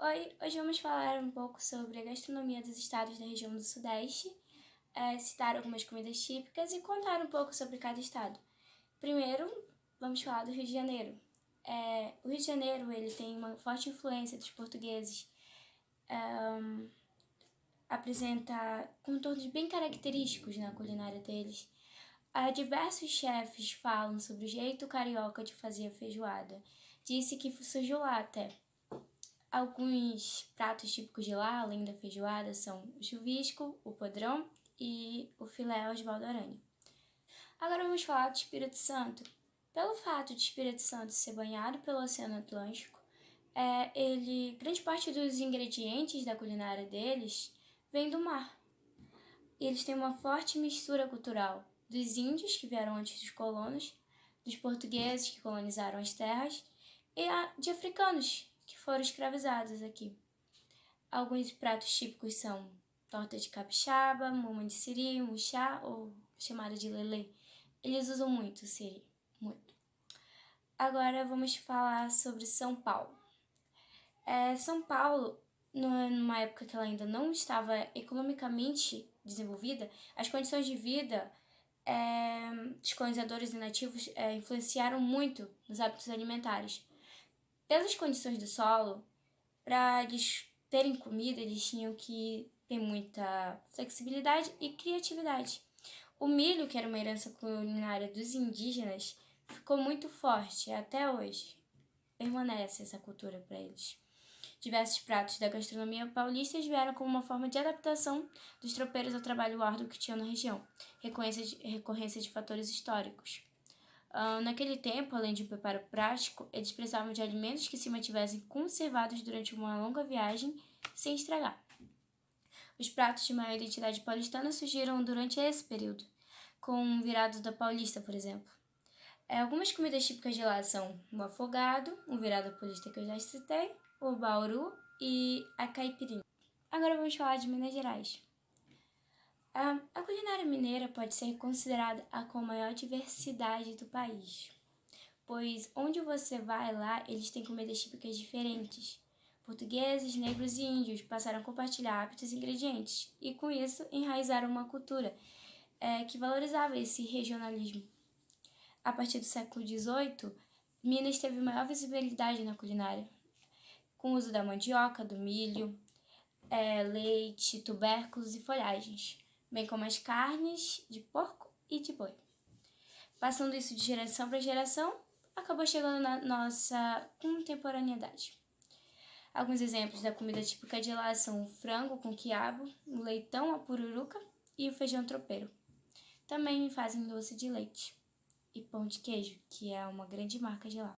Oi, hoje vamos falar um pouco sobre a gastronomia dos estados da região do Sudeste, citar algumas comidas típicas e contar um pouco sobre cada estado. Primeiro, vamos falar do Rio de Janeiro. O Rio de Janeiro ele tem uma forte influência dos portugueses, apresenta contornos bem característicos na culinária deles. Diversos chefes falam sobre o jeito carioca de fazer a feijoada. Disse que surgiu lá até. Alguns pratos típicos de lá, além da feijoada, são o chuvisco, o podrão e o filé Osvaldo Aranha. Agora vamos falar do Espírito Santo. Pelo fato de Espírito Santo ser banhado pelo Oceano Atlântico, grande parte dos ingredientes da culinária deles vem do mar. E eles têm uma forte mistura cultural dos índios, que vieram antes dos colonos, dos portugueses, que colonizaram as terras, e de africanos, que foram escravizados aqui. Alguns pratos típicos são torta de capixaba, muma de siri, muxá ou chamada de lelê. Eles usam muito o siri, muito. Agora vamos falar sobre São Paulo. São Paulo, numa época que ela ainda não estava economicamente desenvolvida, as condições de vida dos colonizadores e nativos influenciaram muito nos hábitos alimentares. Pelas condições do solo, para eles terem comida, eles tinham que ter muita flexibilidade e criatividade. O milho, que era uma herança culinária dos indígenas, ficou muito forte até hoje. Permanece essa cultura para eles. Diversos pratos da gastronomia paulista vieram como uma forma de adaptação dos tropeiros ao trabalho árduo que tinham na região, recorrência de fatores históricos. Naquele tempo, além de um preparo prático, eles precisavam de alimentos que se mantivessem conservados durante uma longa viagem sem estragar. Os pratos de maior identidade paulistana surgiram durante esse período, com o virado da Paulista, por exemplo. Algumas comidas típicas de lá são o afogado, o virado paulista que eu já citei, o bauru e a caipirinha. Agora vamos falar de Minas Gerais. A culinária mineira pode ser considerada a com maior diversidade do país, pois onde você vai lá, eles têm comidas típicas diferentes. Portugueses, negros e índios passaram a compartilhar hábitos e ingredientes, e com isso enraizaram uma cultura que valorizava esse regionalismo. A partir do século XVIII, Minas teve maior visibilidade na culinária, com o uso da mandioca, do milho, leite, tubérculos e folhagens, bem como as carnes de porco e de boi. Passando isso de geração para geração, acabou chegando na nossa contemporaneidade. Alguns exemplos da comida típica de lá são o frango com quiabo, o leitão à pururuca e o feijão tropeiro. Também fazem doce de leite e pão de queijo, que é uma grande marca de lá.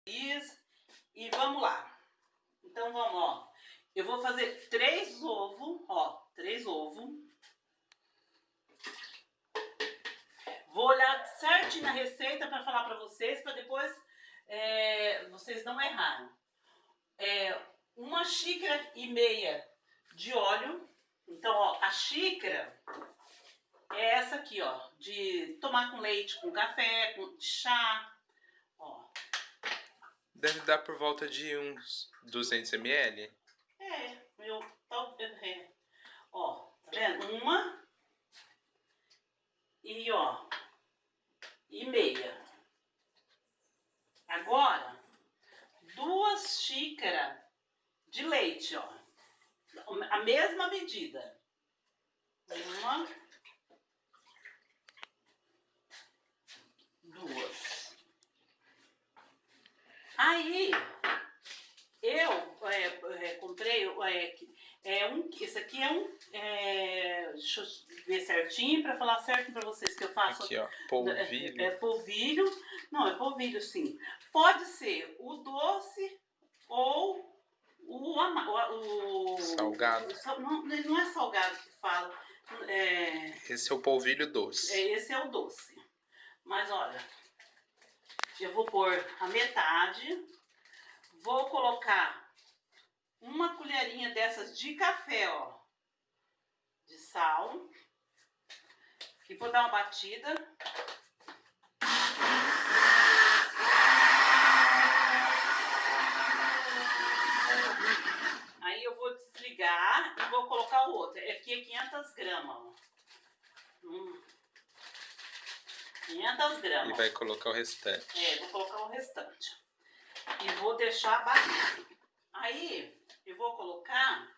E vamos lá. Então vamos, ó. Eu vou fazer 3 ovos, ó. 3 ovos. Vou olhar certinho na receita para falar para vocês, para depois vocês não errarem. 1,5 xícaras de óleo. Então, ó, a xícara é essa aqui, ó, de tomar com leite, com café, com chá, ó. Deve dar por volta de uns 200 ml. Ó, tá vendo? 1 e ó, e meia. Agora, 2 xícaras de leite, ó. A mesma medida. 1, 2. Aí, eu comprei, esse aqui deixa eu ver certinho, para falar certo para vocês que eu faço. Aqui, ó, polvilho. Polvilho, não, é polvilho sim. Pode ser o doce ou o salgado. Não é salgado que fala. Esse é o polvilho doce. Esse é o doce. Mas olha, eu vou pôr a metade. Vou colocar 1 colherinha dessas de café, ó, de sal. E vou dar uma batida. 500 gramas, ó. 500 gramas. E vai colocar o restante. Vou colocar o restante. E vou deixar bater. Aí, eu vou colocar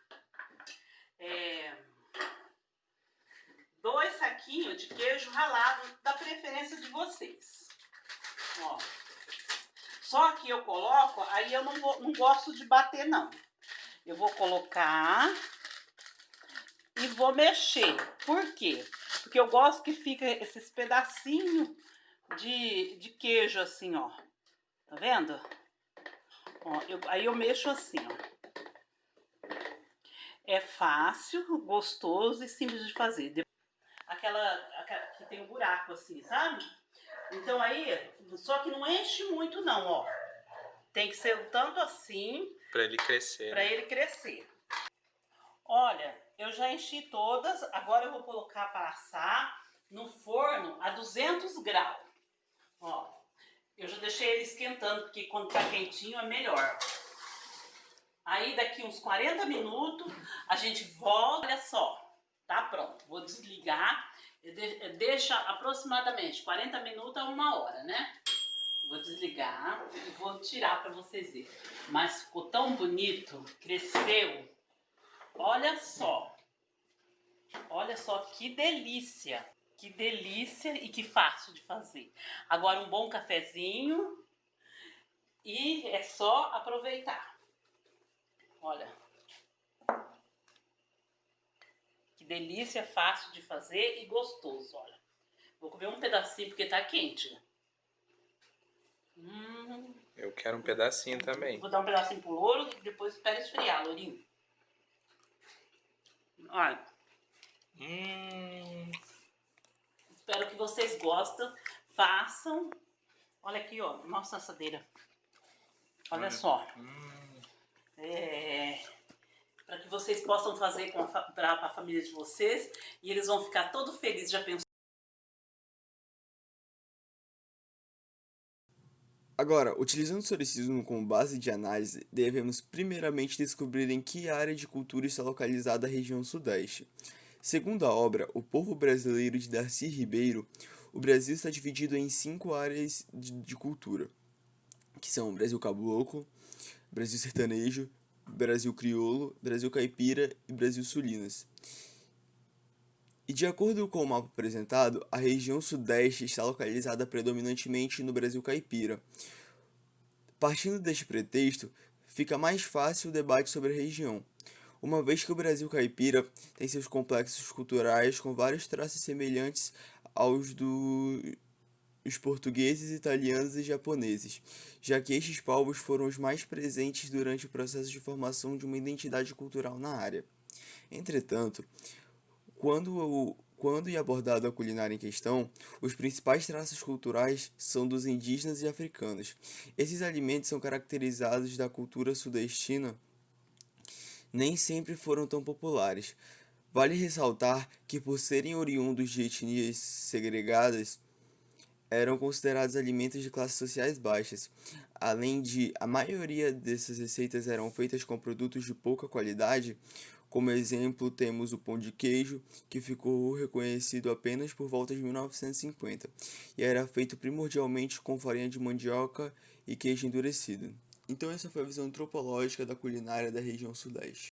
2 saquinhos de queijo ralado, da preferência de vocês. Ó. Só que eu coloco, aí eu não gosto de bater, não. Eu vou colocar e vou mexer. Por quê? Porque eu gosto que fica esses pedacinhos de queijo assim, ó. Tá vendo? Ó, aí eu mexo assim, ó. É fácil, gostoso e simples de fazer. Aquela que tem um buraco assim, sabe? Então aí, só que não enche muito não, ó. Tem que ser um tanto assim. Pra ele crescer. Pra ele crescer. Olha, eu já enchi todas. Agora eu vou colocar para assar no forno a 200 graus. Ó, eu já deixei ele esquentando, porque quando tá quentinho é melhor. Aí daqui uns 40 minutos a gente volta. Olha só, tá pronto. Vou desligar. Deixa aproximadamente 40 minutos a 1 hora, né? Vou desligar e vou tirar para vocês verem. Mas ficou tão bonito, cresceu. Olha só. Olha só que delícia. Que delícia e que fácil de fazer. Agora um bom cafezinho e é só aproveitar. Olha. Que delícia, fácil de fazer e gostoso, olha. Vou comer um pedacinho porque tá quente. Eu quero um pedacinho também. Vou dar um pedacinho pro Louro e depois espera esfriar, Lourinho. Olha. Espero que vocês gostem. Façam. Olha aqui, ó. Nossa assadeira. Olha só. Para que vocês possam fazer para a família de vocês. E eles vão ficar todos felizes. Já pensou? Agora, utilizando o historicismo como base de análise, devemos primeiramente descobrir em que área de cultura está localizada a região sudeste. Segundo a obra O Povo Brasileiro de Darcy Ribeiro, o Brasil está dividido em 5 áreas de cultura, que são Brasil Caboclo, Brasil Sertanejo, Brasil Crioulo, Brasil Caipira e Brasil Sulinas. E de acordo com o mapa apresentado, a região sudeste está localizada predominantemente no Brasil Caipira. Partindo deste pretexto, fica mais fácil o debate sobre a região, uma vez que o Brasil Caipira tem seus complexos culturais com vários traços semelhantes aos dos portugueses, italianos e japoneses, já que estes povos foram os mais presentes durante o processo de formação de uma identidade cultural na área. Entretanto, quando é abordada a culinária em questão, os principais traços culturais são dos indígenas e africanos. Esses alimentos são caracterizados da cultura sudestina, nem sempre foram tão populares. Vale ressaltar que, por serem oriundos de etnias segregadas, eram considerados alimentos de classes sociais baixas. Além de, a maioria dessas receitas eram feitas com produtos de pouca qualidade. Como exemplo, temos o pão de queijo, que ficou reconhecido apenas por volta de 1950, e era feito primordialmente com farinha de mandioca e queijo endurecido. Então essa foi a visão antropológica da culinária da região sudeste.